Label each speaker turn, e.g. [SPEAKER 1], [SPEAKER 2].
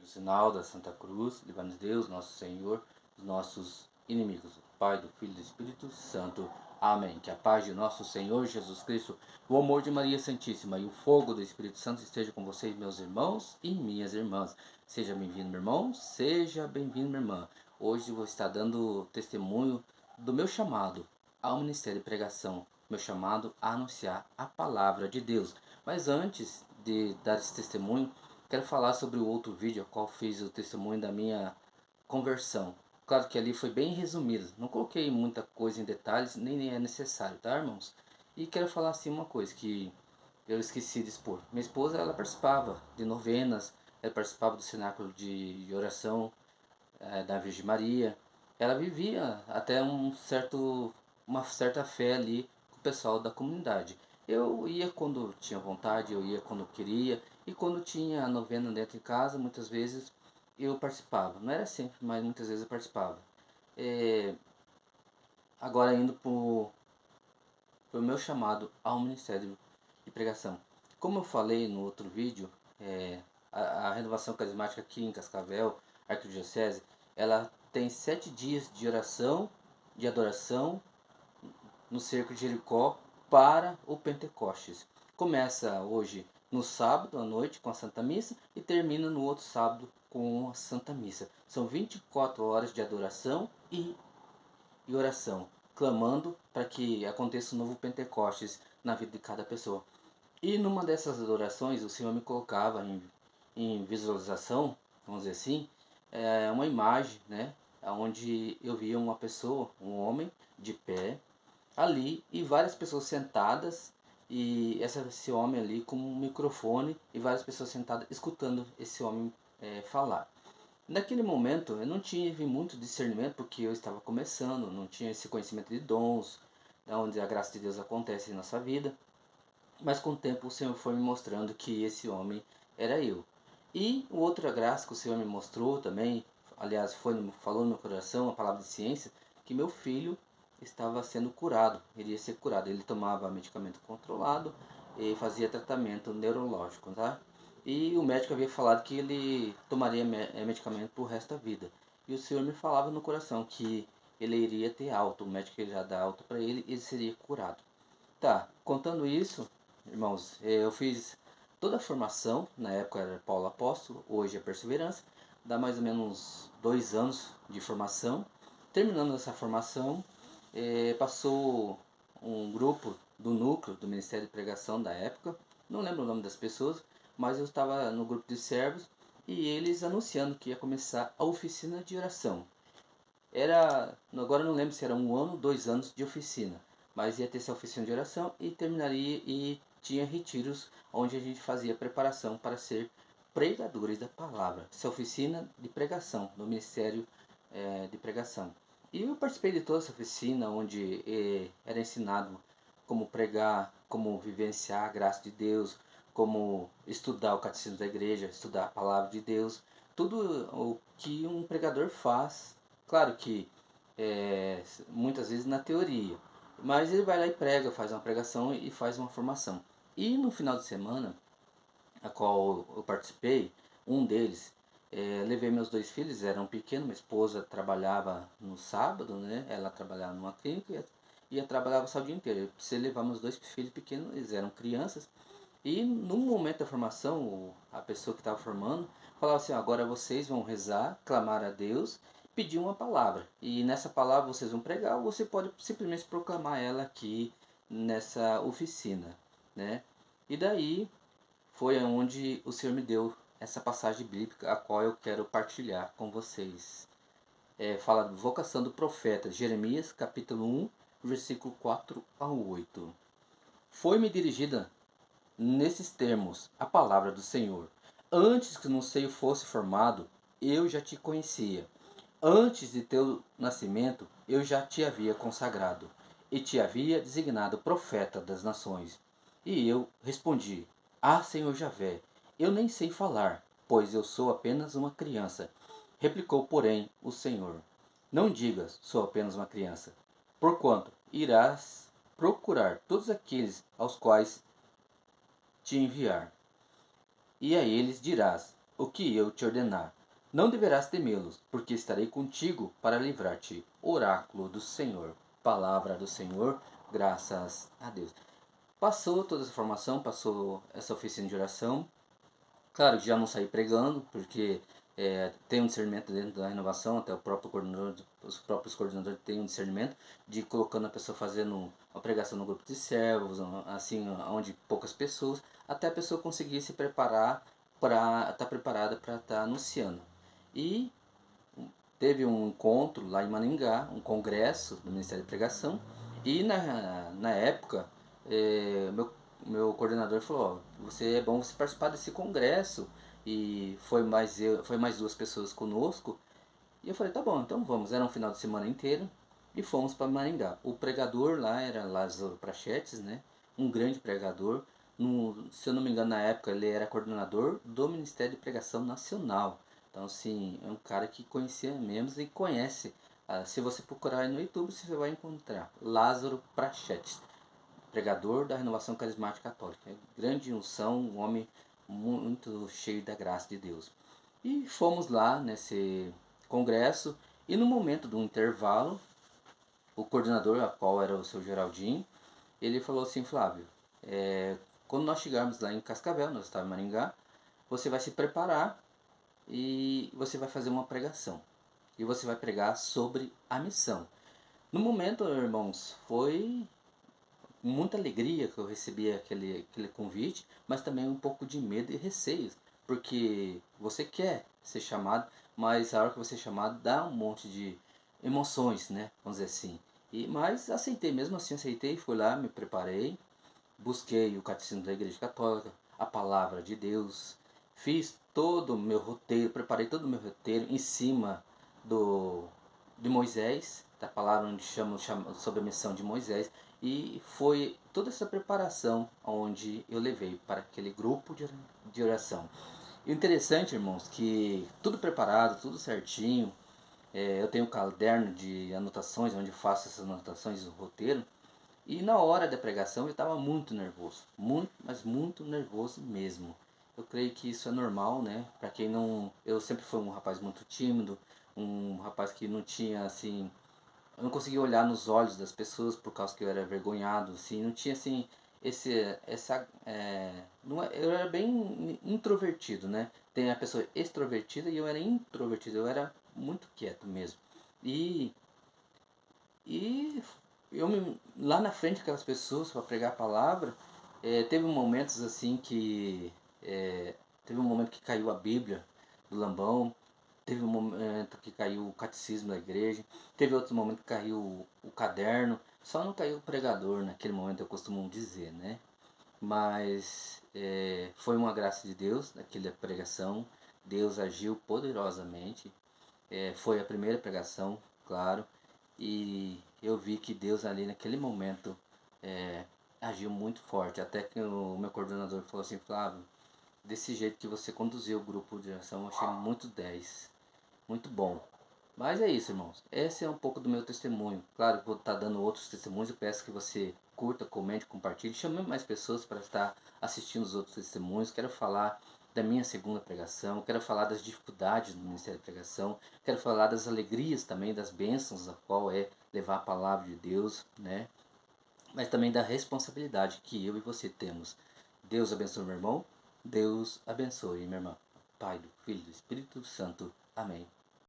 [SPEAKER 1] Do sinal da Santa Cruz, livra-nos Deus, nosso Senhor, dos nossos inimigos. Do Pai, do Filho e do Espírito Santo. Amém. Que a paz de nosso Senhor Jesus Cristo, o amor de Maria Santíssima e o fogo do Espírito Santo esteja com vocês, meus irmãos e minhas irmãs. Seja bem-vindo, meu irmão. Seja bem-vindo, minha irmã. Hoje eu vou estar dando testemunho do meu chamado ao Ministério de Pregação. Meu chamado a anunciar a palavra de Deus. Mas antes de dar esse testemunho, quero falar sobre o outro vídeo, ao qual fiz o testemunho da minha conversão. Claro que ali foi bem resumido, não coloquei muita coisa em detalhes, nem é necessário, tá, irmãos? E quero falar assim uma coisa que eu esqueci de expor. Minha esposa, ela participava de novenas, ela participava do cenáculo de oração da Virgem Maria. Ela vivia até uma certa fé ali com o pessoal da comunidade. Eu ia quando tinha vontade, eu ia quando queria, e quando tinha a novena dentro de casa, muitas vezes eu participava. Não era sempre, mas muitas vezes eu participava. É, agora indo para o meu chamado ao Ministério de Pregação. Como eu falei no outro vídeo, a renovação carismática aqui em Cascavel, Arquidiocese, ela tem 7 dias de oração, de adoração no cerco de Jericó para o Pentecostes. Começa hoje no sábado à noite com a Santa Missa e termina no outro sábado com a Santa Missa. São 24 horas de adoração e oração, clamando para que aconteça um novo Pentecostes na vida de cada pessoa. E numa dessas adorações, o Senhor me colocava em visualização, vamos dizer assim, uma imagem, né, onde eu via uma pessoa, um homem, de pé, ali, e várias pessoas sentadas, e esse homem ali com um microfone, e várias pessoas sentadas escutando esse homem falar. Naquele momento eu não tive muito discernimento porque eu estava começando, não tinha esse conhecimento de dons, onde a graça de Deus acontece em nossa vida. Mas com o tempo o Senhor foi me mostrando que esse homem era eu. E outra graça que o Senhor me mostrou também, aliás, falou no meu coração a palavra de ciência, que meu filho estava sendo curado, iria ser curado. Ele tomava medicamento controlado e fazia tratamento neurológico, tá? E o médico havia falado que ele tomaria medicamento pro resto da vida. E o Senhor me falava no coração que ele iria ter alta, o médico já dá alta para ele e ele seria curado. Tá, contando isso, irmãos, eu fiz toda a formação, na época era Paulo Apóstolo, hoje é Perseverança, dá mais ou menos 2 anos de formação. Terminando essa formação, passou um grupo do núcleo do Ministério de Pregação da época, não lembro o nome das pessoas, mas eu estava no grupo de servos e eles anunciando que ia começar a oficina de oração. Agora não lembro se era 1 ano, 2 anos de oficina, mas ia ter essa oficina de oração e terminaria e tinha retiros onde a gente fazia preparação para ser pregadores da palavra. Essa oficina de pregação, no Ministério de Pregação. E eu participei de toda essa oficina onde era ensinado como pregar, como vivenciar a graça de Deus, como estudar o catecismo da igreja, estudar a palavra de Deus, tudo o que um pregador faz. Claro que muitas vezes na teoria, mas ele vai lá e prega, faz uma pregação e faz uma formação. E no final de semana, a qual eu participei, um deles, levei meus 2 filhos, eram pequenos, minha esposa trabalhava no sábado, né? Ela trabalhava numa clínica e eu trabalhava só o dia inteiro. Eu precisei levar meus 2 filhos pequenos, eles eram crianças. E no momento da formação, a pessoa que estava formando falava assim: agora vocês vão rezar, clamar a Deus, pedir uma palavra. E nessa palavra vocês vão pregar, ou você pode simplesmente proclamar ela aqui nessa oficina, né? E daí foi onde o Senhor me deu essa passagem bíblica, a qual eu quero partilhar com vocês. Fala da vocação do profeta, Jeremias, capítulo 1, versículo 4 a 8. Foi-me dirigida nesses termos a palavra do Senhor. Antes que no seio fosse formado, eu já te conhecia. Antes de teu nascimento, eu já te havia consagrado e te havia designado profeta das nações. E eu respondi: Ah, Senhor Javé, eu nem sei falar, pois eu sou apenas uma criança. Replicou, porém, o Senhor: Não digas, sou apenas uma criança, porquanto irás procurar todos aqueles aos quais te enviar, e a eles dirás: o que eu te ordenar. Não deverás temê-los, porque estarei contigo para livrar-te. Oráculo do Senhor. Palavra do Senhor, graças a Deus. Passou toda essa formação, passou essa oficina de oração. Claro que já não saí pregando, porque tem um discernimento dentro da renovação, até o próprio coordenador, os próprios coordenadores têm um discernimento de colocando a pessoa fazendo uma pregação no grupo de servos, assim, onde poucas pessoas, até a pessoa conseguir se preparar para estar preparada para estar anunciando. E teve um encontro lá em Maringá, um congresso do Ministério da Pregação, e na época, meu coordenador falou, ó, você é bom você participar desse congresso, e foi mais duas pessoas conosco, e eu falei, tá bom, então vamos, era um final de semana inteiro, e fomos para Maringá. O pregador lá era Lázaro Prachetes, né, um grande pregador, se eu não me engano na época ele era coordenador do Ministério de Pregação Nacional. Então, assim, é um cara que conhecia mesmo e conhece. Se você procurar aí no YouTube, você vai encontrar Lázaro Prachetes, pregador da Renovação Carismática Católica. Grande unção, um homem muito cheio da graça de Deus. E fomos lá nesse congresso e no momento do intervalo, o coordenador, a qual era o seu Geraldinho, ele falou assim, Flávio, quando nós chegarmos lá em Cascavel, nós estávamos em Maringá, você vai se preparar e você vai fazer uma pregação. E você vai pregar sobre a missão. No momento, irmãos, foi muita alegria que eu recebi aquele convite, mas também um pouco de medo e receio, porque você quer ser chamado, mas a hora que você é chamado dá um monte de emoções, né? Vamos dizer assim. Mas aceitei, mesmo assim aceitei, fui lá, me preparei, busquei o catecismo da Igreja Católica, a palavra de Deus, fiz todo o meu roteiro, preparei todo o meu roteiro em cima de Moisés, da palavra onde chama sobre a missão de Moisés, e foi toda essa preparação onde eu levei para aquele grupo de oração. E o interessante, irmãos, que tudo preparado, tudo certinho, eu tenho um caderno de anotações onde eu faço essas anotações do roteiro, e na hora da pregação eu estava muito nervoso, muito, mas muito nervoso mesmo. Eu creio que isso é normal, né? Para quem não, eu sempre fui um rapaz muito tímido, um rapaz que não tinha assim, eu não conseguia olhar nos olhos das pessoas por causa que eu era vergonhado, assim, não tinha assim não, eu era bem introvertido, né? Tem a pessoa extrovertida e eu era introvertido, eu era muito quieto mesmo. E e lá na frente aquelas pessoas para pregar a palavra, teve momentos assim que teve um momento que caiu a Bíblia do Lambão, teve um momento que caiu o catecismo da igreja, teve outro momento que caiu o caderno, só não caiu o pregador naquele momento, eu costumo dizer, né? Mas foi uma graça de Deus naquela pregação, Deus agiu poderosamente, foi a primeira pregação, claro, e eu vi que Deus ali naquele momento agiu muito forte. Até que o meu coordenador falou assim, Flávio, desse jeito que você conduziu o grupo de oração, eu achei muito 10, muito bom. Mas é isso, irmãos. Esse é um pouco do meu testemunho. Claro que vou estar dando outros testemunhos. Eu peço que você curta, comente, compartilhe. Chame mais pessoas para estar assistindo os outros testemunhos. Quero falar da minha segunda pregação. Quero falar das dificuldades do Ministério da Pregação. Quero falar das alegrias também, das bênçãos, a qual é levar a palavra de Deus, né? Mas também da responsabilidade que eu e você temos. Deus abençoe meu irmão. Deus abençoe minha irmã. Pai, do Filho e do Espírito Santo. Amém.